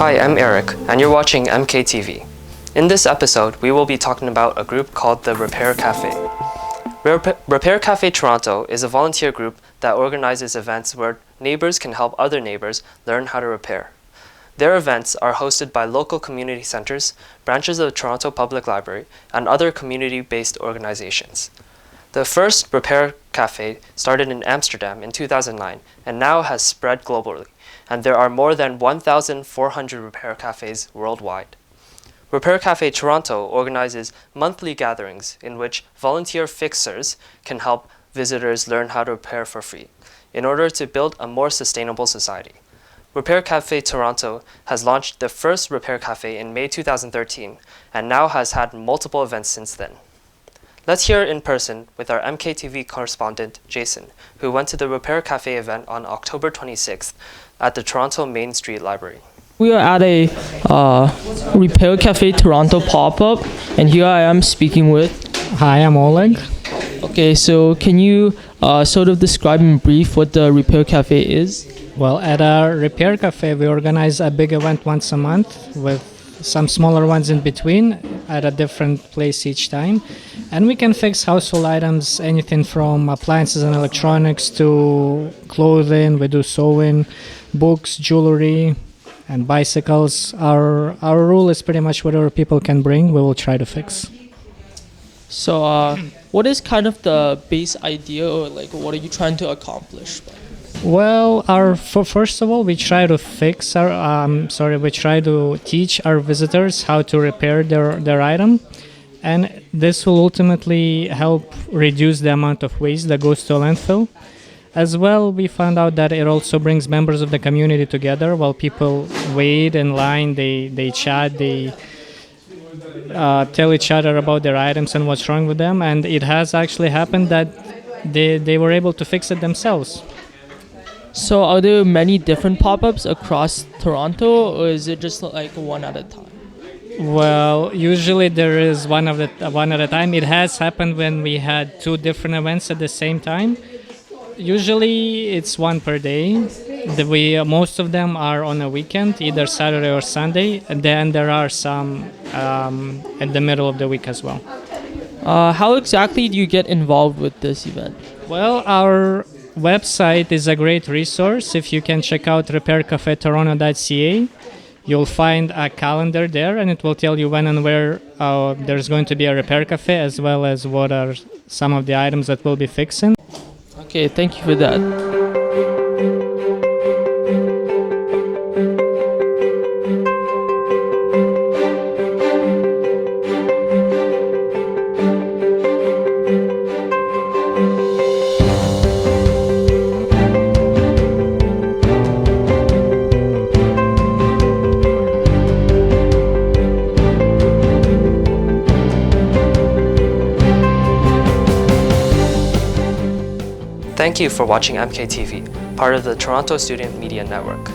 Hi, I'm Eric, and you're watching MKTV. In this episode, we will be talking about a group called the Repair Cafe. Repair Cafe Toronto is a volunteer group that organizes events where neighbors can help other neighbors learn how to repair. Their events are hosted by local community centers, branches of the Toronto Public Library, and other community-based organizations. The first Repair Cafe started in Amsterdam in 2009 and now has spread globally, and there are more than 1,400 repair cafes worldwide. Repair Cafe Toronto organizes monthly gatherings in which volunteer fixers can help visitors learn how to repair for free in order to build a more sustainable society. Repair Cafe Toronto has launched the first Repair Cafe in May 2013 and now has had multiple events since then. Let's hear it in person with our MKTV correspondent, Jason, who went to the Repair Cafe event on October 26th at the Toronto Main Street Library. We are at a Repair Cafe Toronto pop-up, and here I am speaking with... Hi, I'm Oleg. Okay, so can you sort of describe in brief what the Repair Cafe is? Well, at our Repair Cafe, we organize a big event once a month with some smaller ones in between at a different place each time. And we can fix household items, anything from appliances and electronics to clothing. We do sewing, books, jewelry, and bicycles. Our rule is pretty much whatever people can bring, we will try to fix. So what is kind of the base idea, or like what are you trying to accomplish? Well, first of all, we try to we try to teach our visitors how to repair their item, and this will ultimately help reduce the amount of waste that goes to a landfill. As well, we found out that it also brings members of the community together. While people wait in line, they chat, they tell each other about their items and what's wrong with them, and it has actually happened that they were able to fix it themselves. So are there many different pop-ups across Toronto, or is it just like one at a time? Well, usually there is one at a time. It has happened when we had two different events at the same time. Usually it's one per day. Most of them are on a weekend, either Saturday or Sunday, and then there are some in the middle of the week as well. How exactly do you get involved with this event? Well, our website is a great resource. If you can check out repaircafetoronto.ca, you'll find a calendar there, and it will tell you when and where there's going to be a repair cafe, as well as what are some of the items that we'll be fixing. Okay, thank you for that. Thank you for watching MKTV, part of the Toronto Student Media Network.